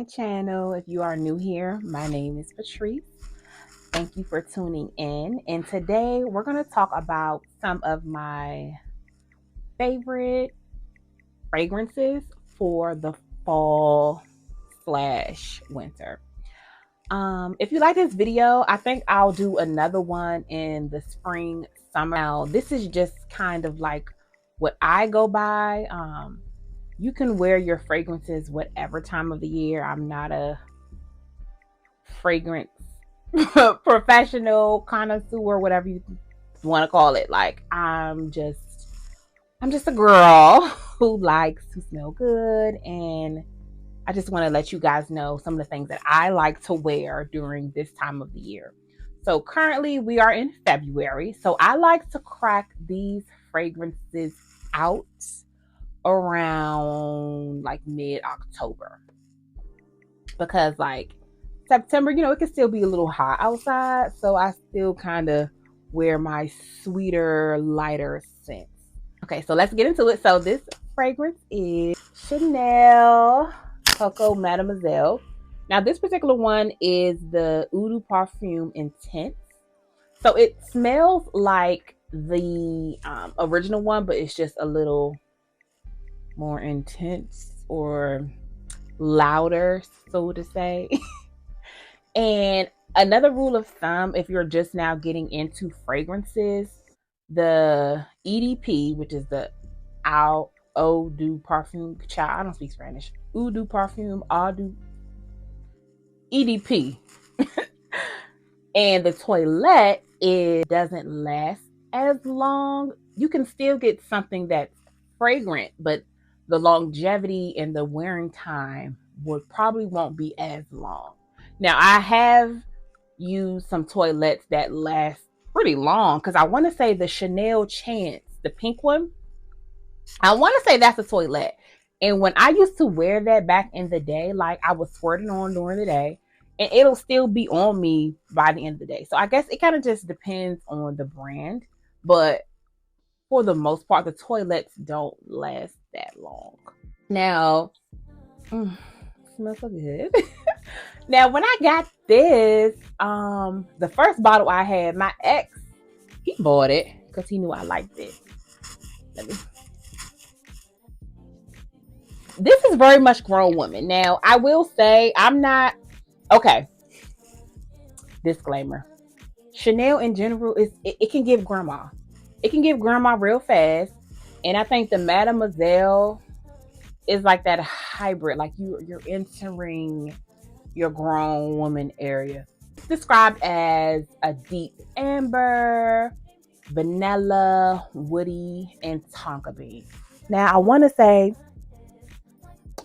my channel. If you are new here, my name is Patrice. Thank you for tuning in. And today we're going to talk about some of my favorite fragrances for the fall slash winter. If you like this video, I think I'll do another one in the spring, summer. Now, this is just kind of like what I go by. You can wear your fragrances whatever time of the year. I'm not a fragrance professional, connoisseur, whatever you want to call it. Like I'm just a girl who likes to smell good, and I just want to let you guys know some of the things that I like to wear during this time of the year. So currently we are in February. So I like to crack these fragrances out around like mid-October, because like September, it can still be a little hot outside, so I still kind of wear my sweeter, lighter scents. Okay, so let's get into it. So this fragrance is Chanel Coco Mademoiselle. Now this particular one is the Eau de Perfume Intense. So it smells like the original one, but it's just a little more intense or louder, so to say. And another rule of thumb, if you're just now getting into fragrances, the EDP, which is the Eau de Parfum, child, I don't speak Spanish. Eau de Parfum, Eau de EDP. And the toilette, it doesn't last as long. You can still get something that's fragrant, but the longevity and the wearing time would probably won't be as long. Now, I have used some toilettes that last pretty long, because I want to say the Chanel Chance, the pink one, I want to say that's a toilet. And when I used to wear that back in the day, like I was squirting on during the day, and it'll still be on me by the end of the day. So I guess it kind of just depends on the brand. But for the most part, the toilets don't last that long. Now, smells so good. Now, when I got this, the first bottle I had, my ex, he bought it because he knew I liked it. This is very much grown woman. Now, I will say I'm not okay. Disclaimer: Chanel in general it can give grandma. It can give grandma real fast, and I think the Mademoiselle is like that hybrid. Like you're entering your grown woman area. It's described as a deep amber, vanilla, woody, and tonka bean. Now, I want to say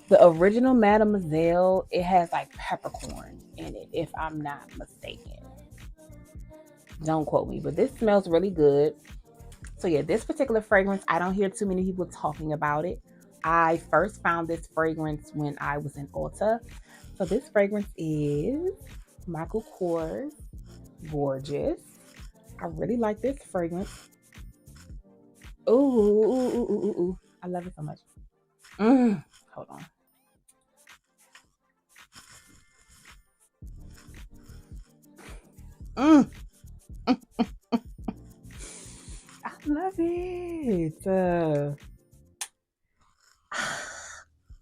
the original Mademoiselle, it has like peppercorn in it, if I'm not mistaken. Don't quote me, but this smells really good. So yeah, this particular fragrance, I don't hear too many people talking about it. I first found this fragrance when I was in Ulta. So this fragrance is Michael Kors Gorgeous. I really like this fragrance. Ooh. I love it so much. Hold on. I love it.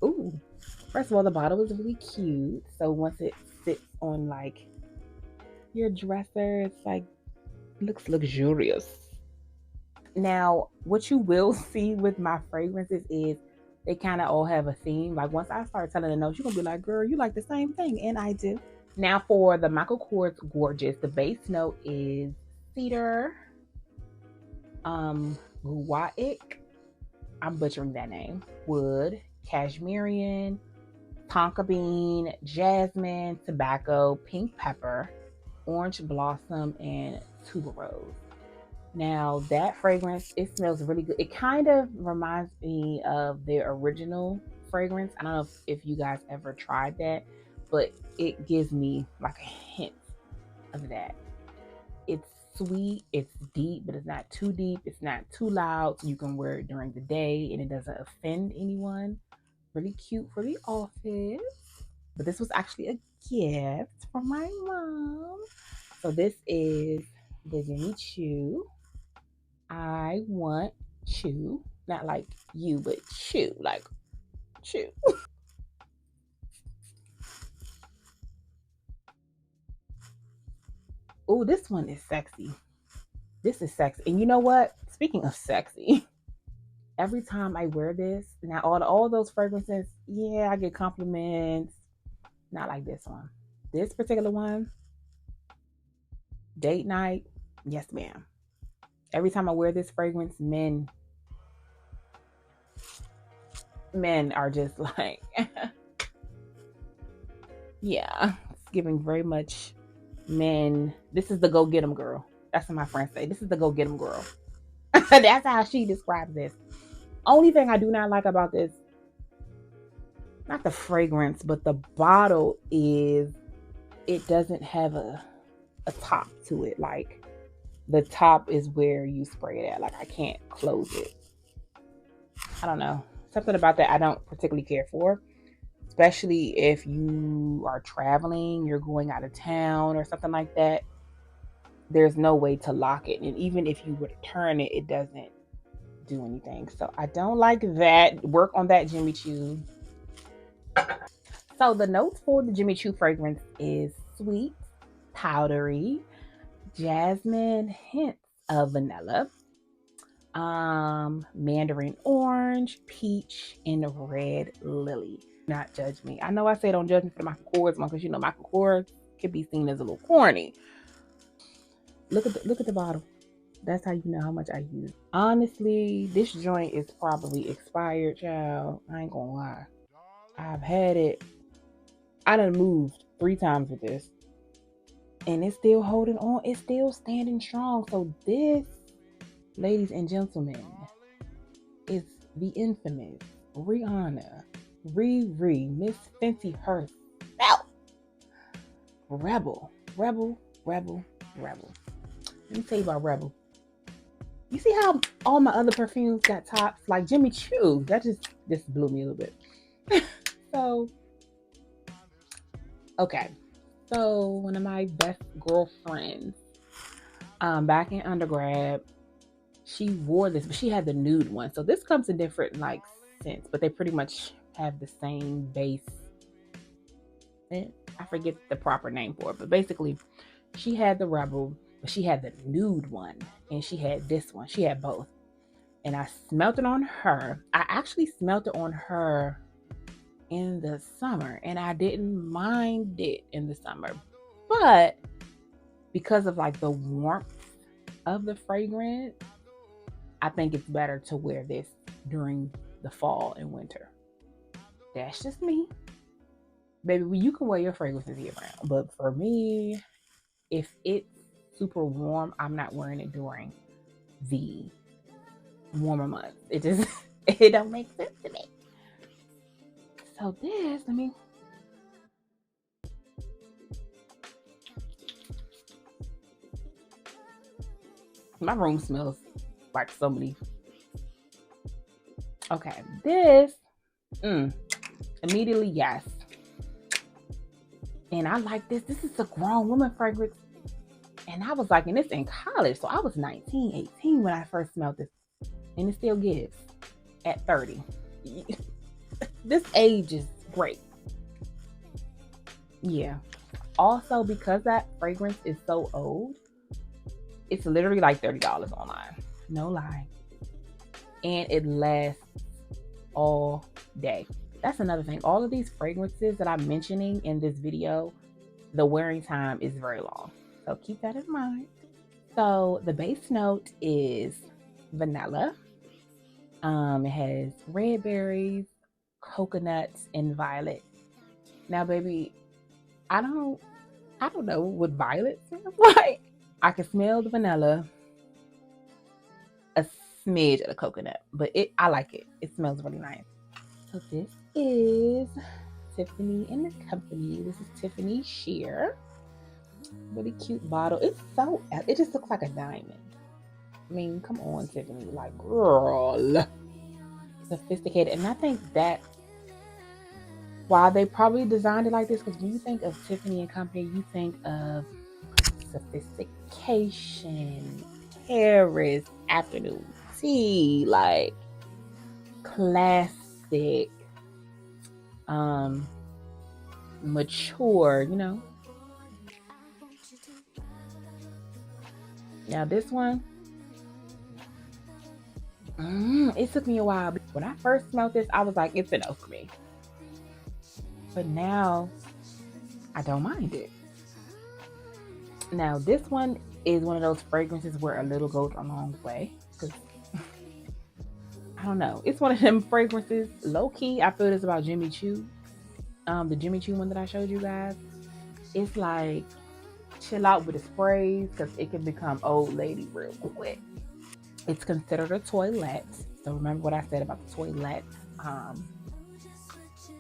Ooh. First of all, the bottle is really cute. So once it sits on like your dresser, it's like looks luxurious. Now, what you will see with my fragrances is they kind of all have a theme. Like once I start telling the notes, you're gonna be like, girl, you like the same thing, and I do. Now for the Michael Kors Gorgeous, the base note is cedar, guaiac, I'm butchering that name, wood, cashmere, tonka bean, jasmine, tobacco, pink pepper, orange blossom, and tuberose. Now that fragrance, it smells really good. It kind of reminds me of their original fragrance. I don't know if you guys ever tried that, but it gives me like a hint of that. It's sweet, it's deep, but it's not too deep, it's not too loud, so you can wear it during the day and it doesn't offend anyone. Really cute for the office. but this was actually a gift from my mom. So this is the Jimmy Choo. I want Choo, not like you, but Choo, like Choo. Oh, this one is sexy. This is sexy. And you know what? Speaking of sexy, every time I wear this, now all those fragrances, yeah, I get compliments. Not like this one. This particular one, date night, yes, ma'am. Every time I wear this fragrance, men are just like, yeah, it's giving very much men. This is the go get 'em girl. That's what my friends say. This is the go get 'em girl. That's how she describes this. Only thing I do not like about this, not the fragrance, but the bottle is it doesn't have a top to it. Like the top is where you spray it at. Like I can't close it. I don't know. Something about that I don't particularly care for. Especially if you are traveling, you're going out of town or something like that. There's no way to lock it. And even if you were to turn it, it doesn't do anything. So I don't like that. Work on that, Jimmy Choo. So the notes for the Jimmy Choo fragrance is sweet, powdery, jasmine, hints of vanilla, mandarin orange, peach, and red lily. Not judge me. I know I say don't judge me for the Michael Kors one because you know Michael Kors could be seen as a little corny. Look at the bottle. That's how you know how much I use. Honestly, this joint is probably expired, child. I ain't gonna lie. I've had it. I done moved 3 times with this. And it's still holding on. It's still standing strong. So this, ladies and gentlemen, is the infamous Rihanna Miss Fenty herself. Rebel. Rebel. Rebel. Rebel. Let me tell you about Rebel. You see how all my other perfumes got tops? Like Jimmy Choo. That just blew me a little bit. So, okay. So one of my best girlfriends, back in undergrad, she wore this, but she had the nude one. So this comes in different like scents, but they pretty much have the same base. I forget the proper name for it, but basically she had the Rebel, but she had the nude one, and she had this one. She had both. And I smelt it on her. I actually smelt it on her in the summer, and I didn't mind it in the summer. But because of like the warmth of the fragrance, I think it's better to wear this during the fall and winter. That's just me. Baby, you can wear your fragrances year round. But for me, if it's super warm, I'm not wearing it during the warmer months. It just it don't make sense to me. So this, my room smells like so many. Okay, this, immediately yes. And I like this. This is a grown woman fragrance. And I was like, and it's in college. So I was 19, 18 when I first smelled this. And it still gives at 30. This age is great. Yeah. Also, because that fragrance is so old, it's literally like $30 online. No lie. And it lasts all day. That's another thing. All of these fragrances that I'm mentioning in this video, the wearing time is very long. So keep that in mind. So the base note is vanilla. It has red berries, coconuts, and violet. Now, baby, I don't know what violet smells like. I can smell the vanilla, a smidge of the coconut, but I like it. It smells really nice. So this is Tiffany and the Company. This is Tiffany Sheer. Really cute bottle. It just looks like a diamond. I mean, come on, Tiffany. Like, girl. Sophisticated. And I think that Why they probably designed it like this, because when you think of Tiffany and Company, you think of sophistication, Paris, afternoon tea, like classic, um, mature, you know. Now this one, it took me a while. When I first smelled this, I was like, it's a no for me. But now I don't mind it. Now this one is one of those fragrances where a little goes a long way. Because I don't know. It's one of them fragrances. Low key, I feel this about Jimmy Choo. The Jimmy Choo one that I showed you guys. It's like chill out with the sprays because it can become old lady real quick. It's considered a toilette. So remember what I said about the toilette. Um,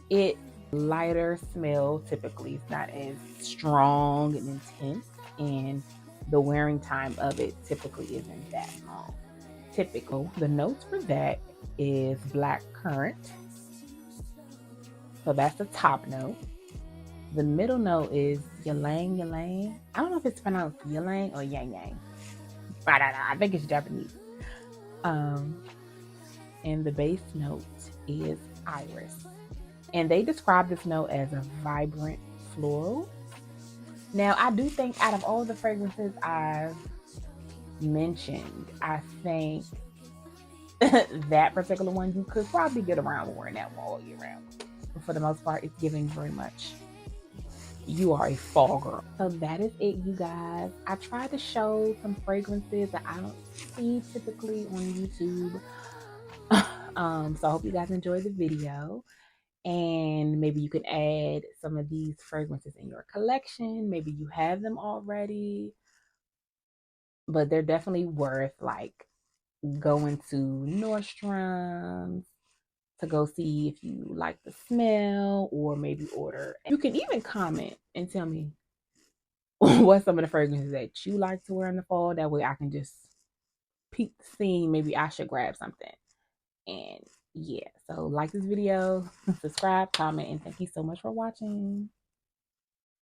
it lighter smell typically. It's not as strong and intense, and the wearing time of it typically isn't that long. Typical. The notes for that is black currant. So that's the top note. The middle note is ylang ylang. I don't know if it's pronounced ylang or yang yang. I think it's Japanese. Um, and the base note is iris. And they describe this note as a vibrant floral. Now, I do think out of all the fragrances I've mentioned, I think that particular one you could probably get around wearing that one all year round. But for the most part, it's giving very much you are a fall girl. So that is it, you guys. I tried to show some fragrances that I don't see typically on YouTube. So I hope you guys enjoyed the video. And maybe you can add some of these fragrances in your collection. Maybe you have them already, but they're definitely worth like going to Nordstrom's to go see if you like the smell, or maybe order. You can even comment and tell me what some of the fragrances that you like to wear in the fall. That way I can just peek the scene. Maybe I should grab something. And yeah, so like this video, subscribe, comment, and thank you so much for watching.